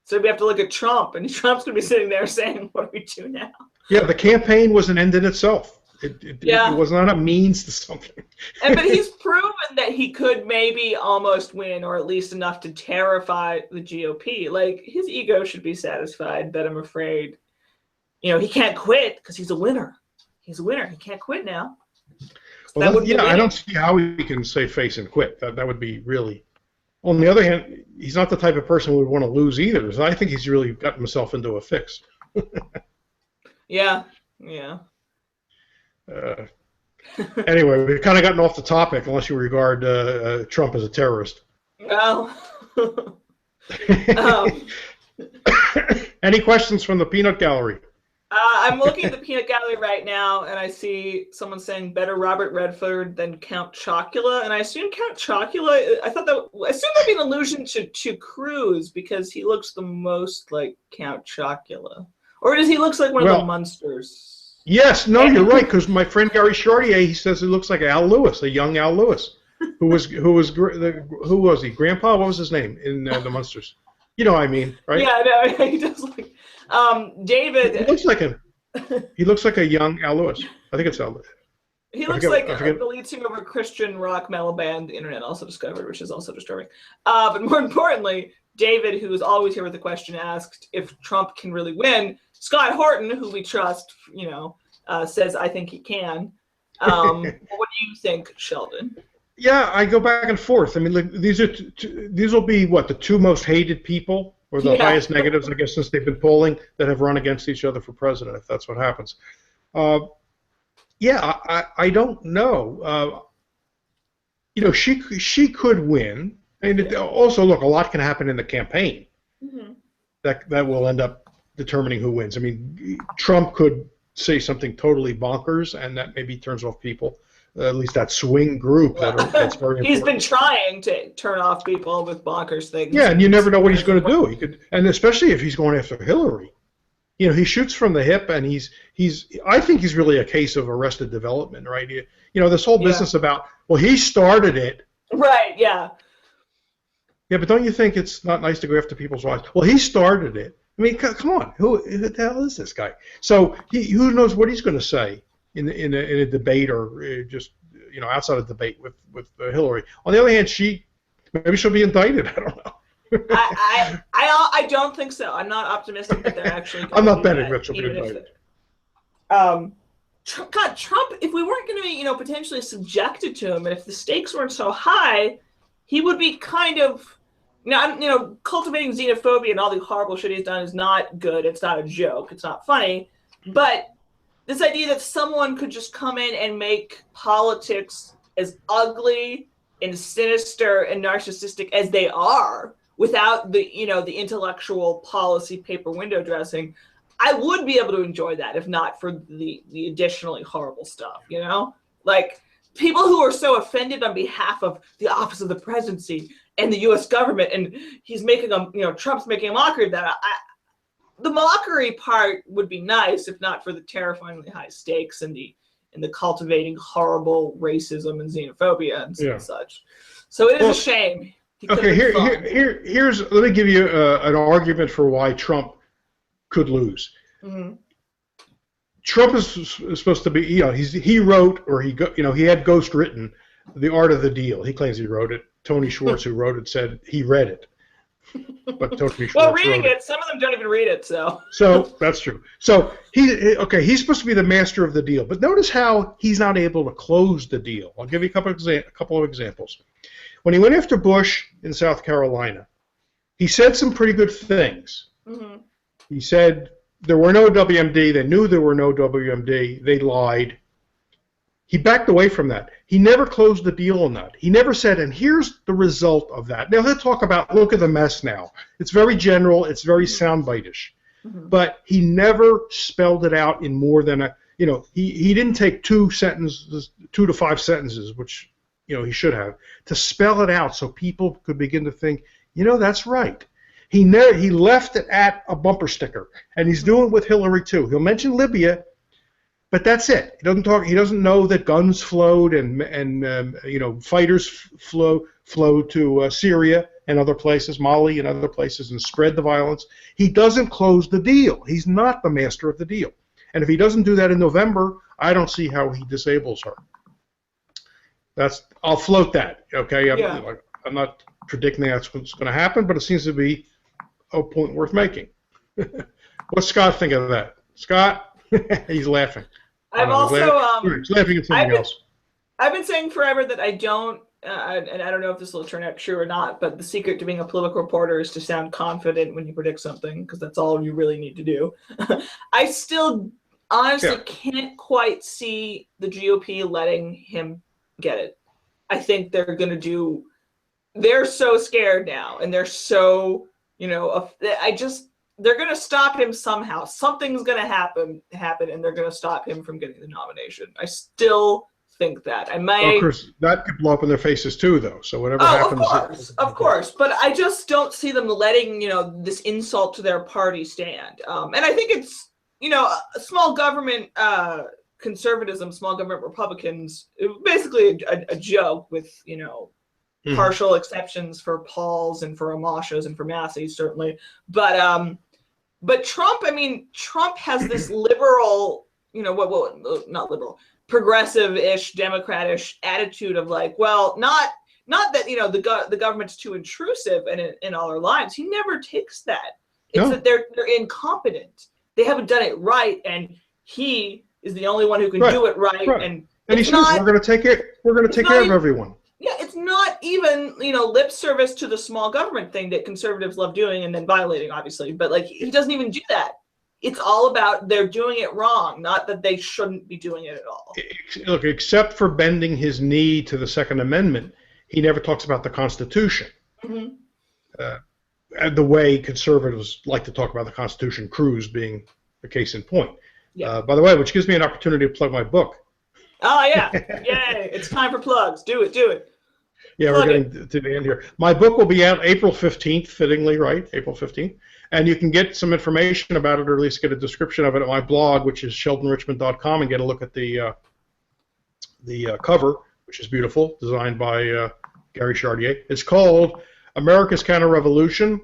So we have to look at Trump, and Trump's going to be sitting there saying, "What do we do now?" Yeah, the campaign was an end in itself. It was not a means to something. But he's proven that he could maybe almost win, or at least enough to terrify the GOP. Like, his ego should be satisfied, but I'm afraid, he can't quit because he's a winner. He's a winner. He can't quit now. Well, I don't see how he can save face and quit. That would be really. On the other hand, he's not the type of person who would want to lose either. So I think he's really gotten himself into a fix. Yeah. Anyway, we've kind of gotten off the topic, unless you regard Trump as a terrorist. Well. Any questions from the peanut gallery? I'm looking at the peanut gallery right now, and I see someone saying better Robert Redford than Count Chocula, and I assume Count Chocula. I assume that'd be an allusion to Cruz because he looks the most like Count Chocula, or does he looks like one of the Munsters? Yes, no, you're right. Because my friend Gary Chartier, he says he looks like Al Lewis, a young Al Lewis, who was he? Grandpa? What was his name in the Munsters? You know what I mean, right? Yeah, no, he does look. David. He looks like him. He looks like a young Al Lewis. I think it's Al Lewis. He looks like the lead singer of a Christian rock metal band the internet also discovered, which is also disturbing. But more importantly, David, who is always here with the question, asked if Trump can really win. Scott Horton, who we trust, says, "I think he can." What do you think, Sheldon? Yeah, I go back and forth. I mean, these will be the two most hated people, or the highest negatives, I guess, since they've been polling, that have run against each other for president, if that's what happens. I don't know. She could win. And also, look, a lot can happen in the campaign that will end up determining who wins. I mean, Trump could say something totally bonkers, and that maybe turns off people. At least that swing group that's very important. He's been trying to turn off people with bonkers things. Yeah, and you never know what he's going to do. He could, and especially if he's going after Hillary. He shoots from the hip, and I think he's really a case of arrested development, right? This whole business about, he started it. Right, yeah. Yeah, but don't you think it's not nice to go after people's wives? Well, he started it. I mean, come on, who the hell is this guy? So who knows what he's going to say in a debate, or just outside of debate with Hillary. On the other hand, maybe she'll be indicted. I don't know. I don't think so. I'm not optimistic that they're actually. I'm not betting that she'll be indicted. Trump, if we weren't going to be potentially subjected to him, and if the stakes weren't so high, he would be kind of cultivating xenophobia and all the horrible shit he's done is not good. It's not a joke. It's not funny, but this idea that someone could just come in and make politics as ugly and sinister and narcissistic as they are without the intellectual policy paper window dressing, I would be able to enjoy that if not for the additionally horrible stuff, Like, people who are so offended on behalf of the office of the presidency and the U.S. government, and he's making Trump's making a mockery of that. The mockery part would be nice if not for the terrifyingly high stakes and the cultivating horrible racism and xenophobia and such. So it is a shame. Okay, here's let me give you an argument for why Trump could lose. Mm-hmm. Trump is supposed to be, he wrote, or he had ghost written The Art of the Deal. He claims he wrote it. Tony Schwartz, who wrote it, said he read it. But Tony Schwartz reading it, some of them don't even read it, so. So that's true. So he's supposed to be the master of the deal. But notice how he's not able to close the deal. I'll give you a couple of examples. When he went after Bush in South Carolina, he said some pretty good things. Mm-hmm. He said there were no WMD. They knew there were no WMD. They lied. He backed away from that. He never closed the deal on that. He never said, and here's the result of that. Now, he'll talk about, look at the mess now. It's very general. It's very soundbite-ish. But he never spelled it out in more than a, he didn't take 2 to 5 sentences, which, he should have, to spell it out so people could begin to think, that's right. He left it at a bumper sticker, and he's doing it with Hillary too. He'll mention Libya, but that's it. He doesn't talk. He doesn't know that guns flowed and fighters flow to Syria and other places, Mali and other places, and spread the violence. He doesn't close the deal. He's not the master of the deal. And if he doesn't do that in November, I don't see how he disables her. I'll float that. Okay, I'm not predicting that's what's going to happen, but it seems to be a point worth making. What's Scott think of that? Scott, he's laughing. I've also he's laughing at something else. I've been saying forever that I don't, and I don't know if this will turn out true or not, but the secret to being a political reporter is to sound confident when you predict something, because that's all you really need to do. I still honestly can't quite see the GOP letting him get it. I think they're going to do. They're so scared now, and they're so, they're going to stop him somehow. Something's going to happen, and they're going to stop him from getting the nomination. I still think that. I might. Well, of course, that could blow up in their faces too, though. So whatever happens. Of course. But I just don't see them letting, this insult to their party stand. And I think it's, small government conservatism, small government Republicans, basically a joke with, partial exceptions for Pauls and for Amashas and for Masseys, certainly. But Trump, Trump has this liberal, not liberal, progressive-ish, democrat-ish attitude of like, well, not that, the government's too intrusive in all our lives. He never takes that. It's that they're incompetent. They haven't done it right, and he is the only one who can do it right. And he says, we're going to take it. We're going to take care of everyone. Yeah, it's not even, lip service to the small government thing that conservatives love doing and then violating, obviously. But, he doesn't even do that. It's all about they're doing it wrong, not that they shouldn't be doing it at all. Look, except for bending his knee to the Second Amendment, he never talks about the Constitution. The way conservatives like to talk about the Constitution, Cruz being the case in point. Yeah. By the way, which gives me an opportunity to plug my book. Oh, yeah. Yay. It's time for plugs. Do it. Yeah, we're getting to the end here. My book will be out April 15th, fittingly, right? April 15th. And you can get some information about it, or at least get a description of it at my blog, which is sheldonrichman.com, and get a look at the cover, which is beautiful, designed by Gary Chartier. It's called America's Counter-Revolution,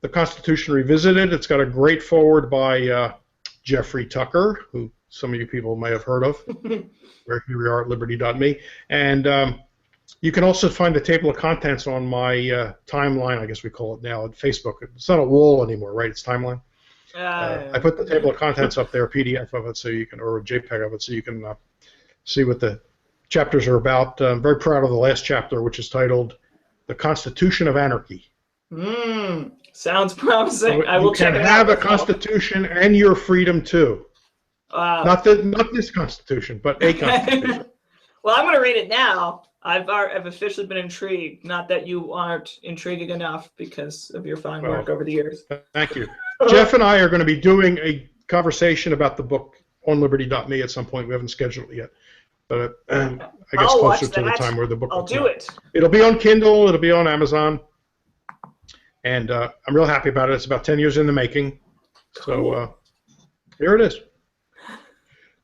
The Constitution Revisited. It's got a great foreword by Jeffrey Tucker, who some of you people may have heard of. Here we are at Liberty.me. And you can also find the table of contents on my timeline, I guess we call it now, at Facebook. It's not a wall anymore, right? It's timeline. I put the table of contents up there, a PDF of it, so you can, or a JPEG of it, so you can see what the chapters are about. I'm very proud of the last chapter, which is titled "The Constitution of Anarchy." Sounds promising. So I will check it out. You can have a constitution and your freedom too. Not this constitution, but a constitution. Well, I'm going to read it now. I've officially been intrigued. Not that you aren't intriguing enough because of your fine work over the years. Thank you. Jeff and I are going to be doing a conversation about the book on Liberty.me at some point. We haven't scheduled it yet, but I guess closer to the time where the book. I'll do it. It'll be on Kindle. It'll be on Amazon, and I'm real happy about it. It's about 10 years in the making. So here it is.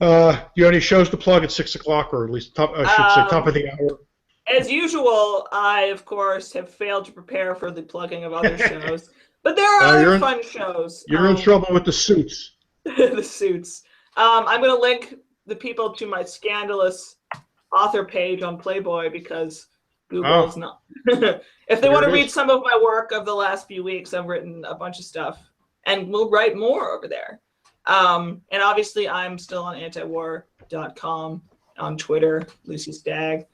You have any shows to plug at 6 o'clock, or at least I should say top of the hour? As usual, I, of course, have failed to prepare for the plugging of other shows. But there are other fun shows. You're in trouble with the suits. The suits. I'm going to link the people to my scandalous author page on Playboy because Google's not. If they want to read some of my work of the last few weeks, I've written a bunch of stuff. And we'll write more over there. And obviously, I'm still on antiwar.com, on Twitter, Lucy Stagg,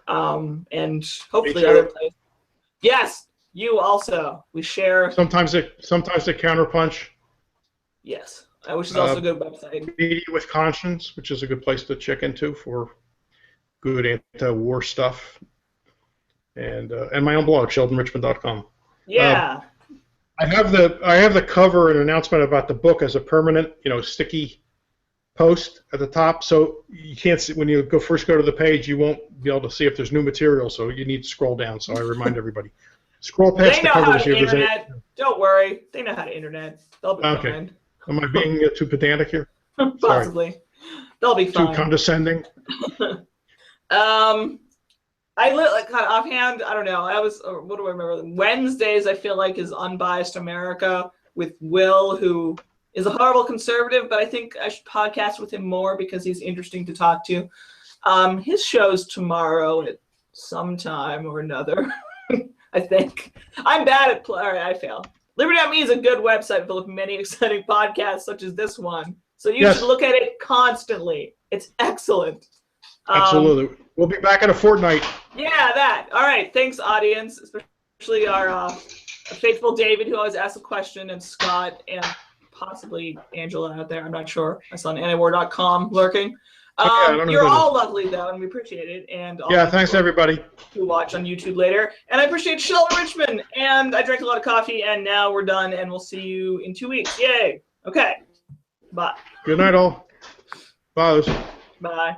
and hopefully other places. Yes, you also. We share. Sometimes they counterpunch. Yes, which is also a good website. Media with Conscience, which is a good place to check into for good anti-war stuff, and my own blog, sheldonrichman.com. Yeah. I have the cover and announcement about the book as a permanent, sticky post at the top, so you can't see when you first go to the page. You won't be able to see if there's new material, so you need to scroll down. So I remind everybody, scroll past the cover to see if there's any. Don't worry, they know how to internet. They'll be fine. Am I being too pedantic here? Possibly. Sorry. They'll be fine. Too condescending. I like kind of offhand. I don't know. What do I remember? Wednesdays, I feel like, is Unbiased America with Will, who is a horrible conservative, but I think I should podcast with him more because he's interesting to talk to. His show's tomorrow at some time or another. I think I'm bad at. All right, I fail. Liberty.me is a good website full of many exciting podcasts, such as this one. So you should look at it constantly. It's excellent. Absolutely. We'll be back in a fortnight. Yeah, that. All right. Thanks, audience, especially our faithful David, who always asks a question, and Scott, and possibly Angela out there. I'm not sure. I saw on antiwar.com lurking. You're all lovely, though, and we appreciate it. And thanks, everybody who watch on YouTube later. And I appreciate Sheldon Richman. And I drank a lot of coffee, and now we're done, and we'll see you in 2 weeks. Yay. Okay. Bye. Good night, all. Bye. Bye.